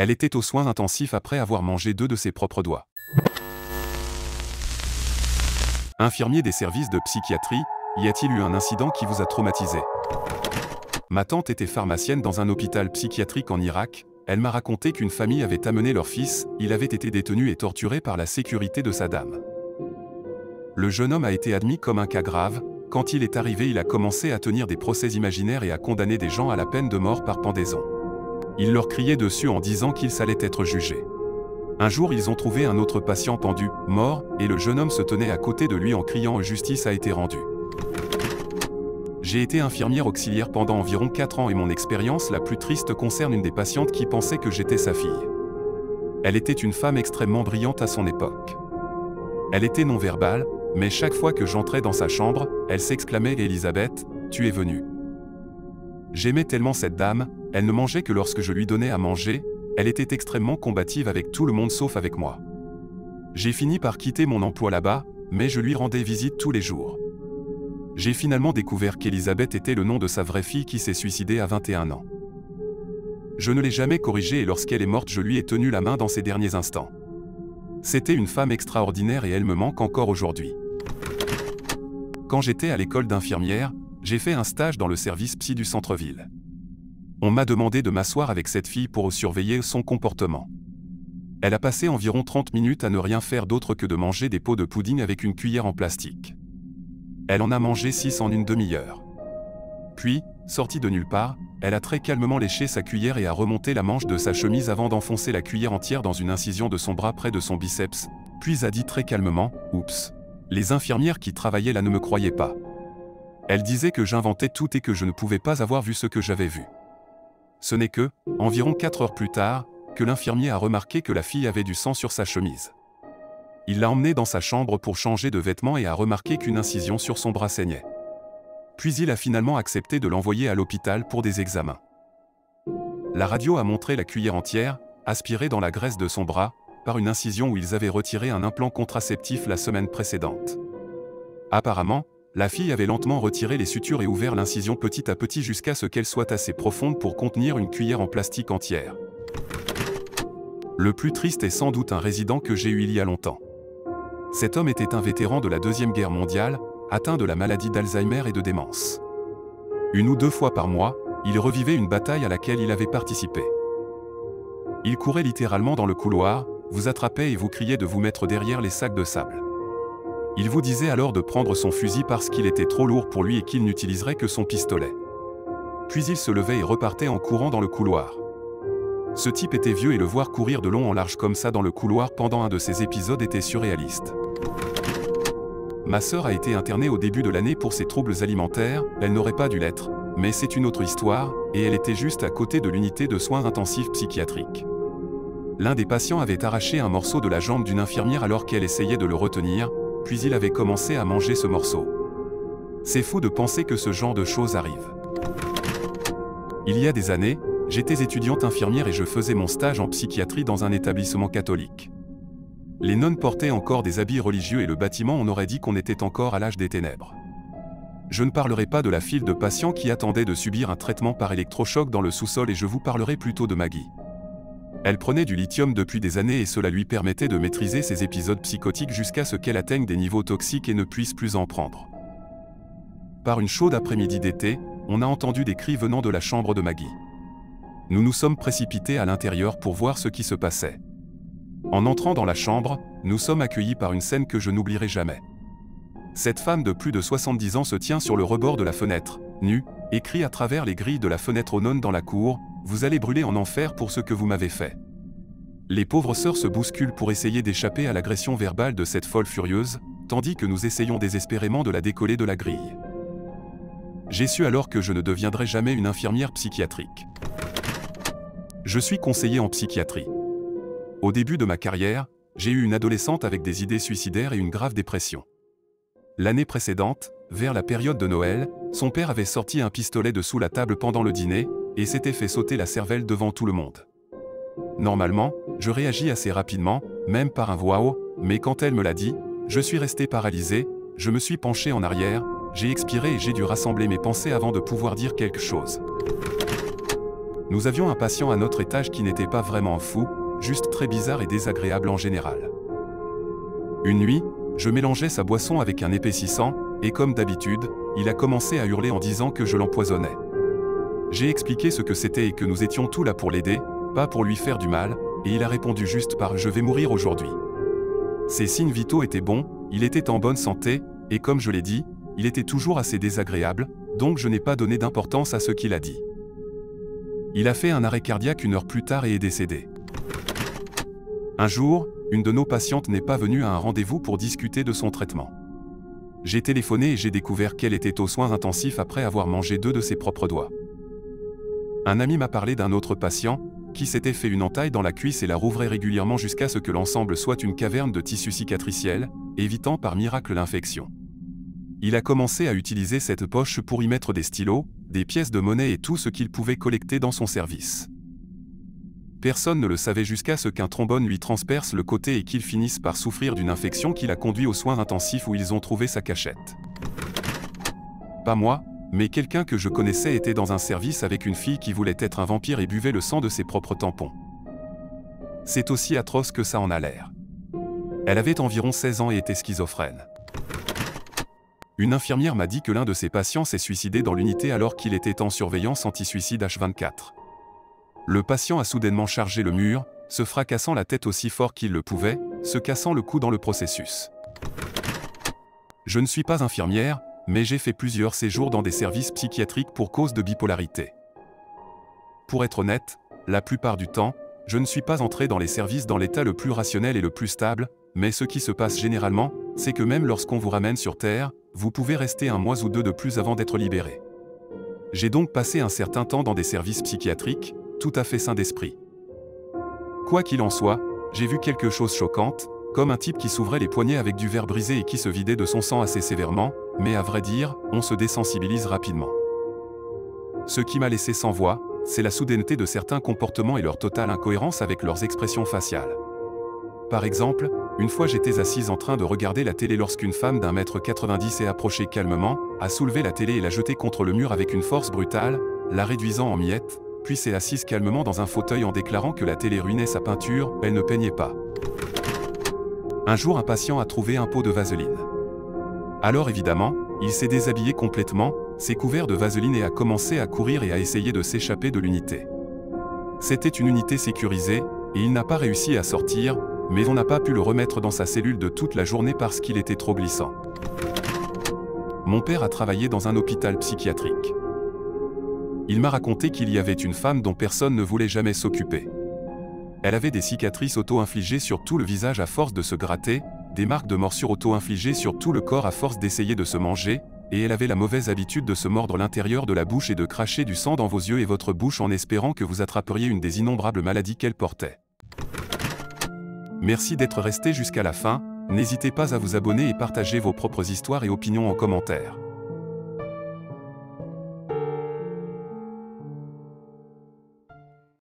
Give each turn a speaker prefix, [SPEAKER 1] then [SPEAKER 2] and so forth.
[SPEAKER 1] Elle était aux soins intensifs après avoir mangé 2 de ses propres doigts. Infirmier des services de psychiatrie, y a-t-il eu un incident qui vous a traumatisé? Ma tante était pharmacienne dans un hôpital psychiatrique en Irak. Elle m'a raconté qu'une famille avait amené leur fils, il avait été détenu et torturé par la sécurité de Saddam. Le jeune homme a été admis comme un cas grave. Quand il est arrivé, il a commencé à tenir des procès imaginaires et à condamner des gens à la peine de mort par pendaison. Il leur criait dessus en disant qu'ils allaient être jugés. Un jour, ils ont trouvé un autre patient pendu, mort, et le jeune homme se tenait à côté de lui en criant « Justice a été rendue ». J'ai été infirmière auxiliaire pendant environ 4 ans et mon expérience la plus triste concerne une des patientes qui pensait que j'étais sa fille. Elle était une femme extrêmement brillante à son époque. Elle était non-verbale, mais chaque fois que j'entrais dans sa chambre, elle s'exclamait « Elisabeth, tu es venue ». J'aimais tellement cette dame, elle ne mangeait que lorsque je lui donnais à manger, elle était extrêmement combative avec tout le monde sauf avec moi. J'ai fini par quitter mon emploi là-bas, mais je lui rendais visite tous les jours. J'ai finalement découvert qu'Elisabeth était le nom de sa vraie fille qui s'est suicidée à 21 ans. Je ne l'ai jamais corrigée et lorsqu'elle est morte, je lui ai tenu la main dans ses derniers instants. C'était une femme extraordinaire et elle me manque encore aujourd'hui. Quand j'étais à l'école d'infirmière, j'ai fait un stage dans le service psy du centre-ville. On m'a demandé de m'asseoir avec cette fille pour surveiller son comportement. Elle a passé environ 30 minutes à ne rien faire d'autre que de manger des pots de pudding avec une cuillère en plastique. Elle en a mangé 6 en une demi-heure. Puis, sortie de nulle part, elle a très calmement léché sa cuillère et a remonté la manche de sa chemise avant d'enfoncer la cuillère entière dans une incision de son bras près de son biceps, puis a dit très calmement « Oups ». Les infirmières qui travaillaient là ne me croyaient pas. Elles disaient que j'inventais tout et que je ne pouvais pas avoir vu ce que j'avais vu. Ce n'est que, environ 4 heures plus tard, que l'infirmier a remarqué que la fille avait du sang sur sa chemise. Il l'a emmenée dans sa chambre pour changer de vêtements et a remarqué qu'une incision sur son bras saignait. Puis il a finalement accepté de l'envoyer à l'hôpital pour des examens. La radio a montré la cuillère entière, aspirée dans la graisse de son bras, par une incision où ils avaient retiré un implant contraceptif la semaine précédente. Apparemment, la fille avait lentement retiré les sutures et ouvert l'incision petit à petit jusqu'à ce qu'elle soit assez profonde pour contenir une cuillère en plastique entière. Le plus triste est sans doute un résident que j'ai eu il y a longtemps. Cet homme était un vétéran de la Deuxième Guerre mondiale, atteint de la maladie d'Alzheimer et de démence. 1 ou 2 fois par mois, il revivait une bataille à laquelle il avait participé. Il courait littéralement dans le couloir, vous attrapait et vous criait de vous mettre derrière les sacs de sable. Il vous disait alors de prendre son fusil parce qu'il était trop lourd pour lui et qu'il n'utiliserait que son pistolet. Puis il se levait et repartait en courant dans le couloir. Ce type était vieux et le voir courir de long en large comme ça dans le couloir pendant un de ces épisodes était surréaliste. Ma sœur a été internée au début de l'année pour ses troubles alimentaires, elle n'aurait pas dû l'être, mais c'est une autre histoire, et elle était juste à côté de l'unité de soins intensifs psychiatriques. L'un des patients avait arraché un morceau de la jambe d'une infirmière alors qu'elle essayait de le retenir, puis il avait commencé à manger ce morceau. C'est fou de penser que ce genre de choses arrive. Il y a des années, j'étais étudiante infirmière et je faisais mon stage en psychiatrie dans un établissement catholique. Les nonnes portaient encore des habits religieux et le bâtiment on aurait dit qu'on était encore à l'âge des ténèbres. Je ne parlerai pas de la file de patients qui attendaient de subir un traitement par électrochoc dans le sous-sol et je vous parlerai plutôt de Maggie. Elle prenait du lithium depuis des années et cela lui permettait de maîtriser ses épisodes psychotiques jusqu'à ce qu'elle atteigne des niveaux toxiques et ne puisse plus en prendre. Par une chaude après-midi d'été, on a entendu des cris venant de la chambre de Maggie. Nous nous sommes précipités à l'intérieur pour voir ce qui se passait. En entrant dans la chambre, nous sommes accueillis par une scène que je n'oublierai jamais. Cette femme de plus de 70 ans se tient sur le rebord de la fenêtre, nue, et crie à travers les grilles de la fenêtre aux nonnes dans la cour, « Vous allez brûler en enfer pour ce que vous m'avez fait ». Les pauvres sœurs se bousculent pour essayer d'échapper à l'agression verbale de cette folle furieuse, tandis que nous essayons désespérément de la décoller de la grille. J'ai su alors que je ne deviendrai jamais une infirmière psychiatrique. Je suis conseiller en psychiatrie. Au début de ma carrière, j'ai eu une adolescente avec des idées suicidaires et une grave dépression. L'année précédente, vers la période de Noël, son père avait sorti un pistolet de sous la table pendant le dîner, et s'était fait sauter la cervelle devant tout le monde. Normalement, je réagis assez rapidement, même par un voix haut, mais quand elle me l'a dit, je suis resté paralysé, je me suis penché en arrière, j'ai expiré et j'ai dû rassembler mes pensées avant de pouvoir dire quelque chose. Nous avions un patient à notre étage qui n'était pas vraiment fou, juste très bizarre et désagréable en général. Une nuit, je mélangeais sa boisson avec un épaississant, et comme d'habitude, il a commencé à hurler en disant que je l'empoisonnais. J'ai expliqué ce que c'était et que nous étions tous là pour l'aider, pas pour lui faire du mal, et il a répondu juste par « je vais mourir aujourd'hui ». Ses signes vitaux étaient bons, il était en bonne santé, et comme je l'ai dit, il était toujours assez désagréable, donc je n'ai pas donné d'importance à ce qu'il a dit. Il a fait un arrêt cardiaque 1 heure plus tard et est décédé. Un jour, une de nos patientes n'est pas venue à un rendez-vous pour discuter de son traitement. J'ai téléphoné et j'ai découvert qu'elle était aux soins intensifs après avoir mangé 2 de ses propres doigts. Un ami m'a parlé d'un autre patient, qui s'était fait une entaille dans la cuisse et la rouvrait régulièrement jusqu'à ce que l'ensemble soit une caverne de tissu cicatriciel, évitant par miracle l'infection. Il a commencé à utiliser cette poche pour y mettre des stylos, des pièces de monnaie et tout ce qu'il pouvait collecter dans son service. Personne ne le savait jusqu'à ce qu'un trombone lui transperce le côté et qu'il finisse par souffrir d'une infection qui l'a conduit aux soins intensifs où ils ont trouvé sa cachette. Pas moi, mais quelqu'un que je connaissais était dans un service avec une fille qui voulait être un vampire et buvait le sang de ses propres tampons. C'est aussi atroce que ça en a l'air. Elle avait environ 16 ans et était schizophrène. Une infirmière m'a dit que l'un de ses patients s'est suicidé dans l'unité alors qu'il était en surveillance anti-suicide H24. Le patient a soudainement chargé le mur, se fracassant la tête aussi fort qu'il le pouvait, se cassant le cou dans le processus. Je ne suis pas infirmière, mais j'ai fait plusieurs séjours dans des services psychiatriques pour cause de bipolarité. Pour être honnête, la plupart du temps, je ne suis pas entré dans les services dans l'état le plus rationnel et le plus stable, mais ce qui se passe généralement, c'est que même lorsqu'on vous ramène sur Terre, vous pouvez rester 1 mois ou 2 de plus avant d'être libéré. J'ai donc passé un certain temps dans des services psychiatriques, tout à fait sains d'esprit. Quoi qu'il en soit, j'ai vu quelque chose de choquant, comme un type qui s'ouvrait les poignets avec du verre brisé et qui se vidait de son sang assez sévèrement, mais à vrai dire, on se désensibilise rapidement. Ce qui m'a laissé sans voix, c'est la soudaineté de certains comportements et leur totale incohérence avec leurs expressions faciales. Par exemple, une fois j'étais assise en train de regarder la télé lorsqu'une femme d'1,90 m s'est approchée calmement, a soulevé la télé et l'a jetée contre le mur avec une force brutale, la réduisant en miettes, puis s'est assise calmement dans un fauteuil en déclarant que la télé ruinait sa peinture, elle ne peignait pas. Un jour un patient a trouvé un pot de vaseline. Alors évidemment, il s'est déshabillé complètement, s'est couvert de vaseline et a commencé à courir et à essayer de s'échapper de l'unité. C'était une unité sécurisée, et il n'a pas réussi à sortir, mais on n'a pas pu le remettre dans sa cellule de toute la journée parce qu'il était trop glissant. Mon père a travaillé dans un hôpital psychiatrique. Il m'a raconté qu'il y avait une femme dont personne ne voulait jamais s'occuper. Elle avait des cicatrices auto-infligées sur tout le visage à force de se gratter, des marques de morsures auto-infligées sur tout le corps à force d'essayer de se manger, et elle avait la mauvaise habitude de se mordre l'intérieur de la bouche et de cracher du sang dans vos yeux et votre bouche en espérant que vous attraperiez une des innombrables maladies qu'elle portait. Merci d'être resté jusqu'à la fin, n'hésitez pas à vous abonner et partager vos propres histoires et opinions en commentaire.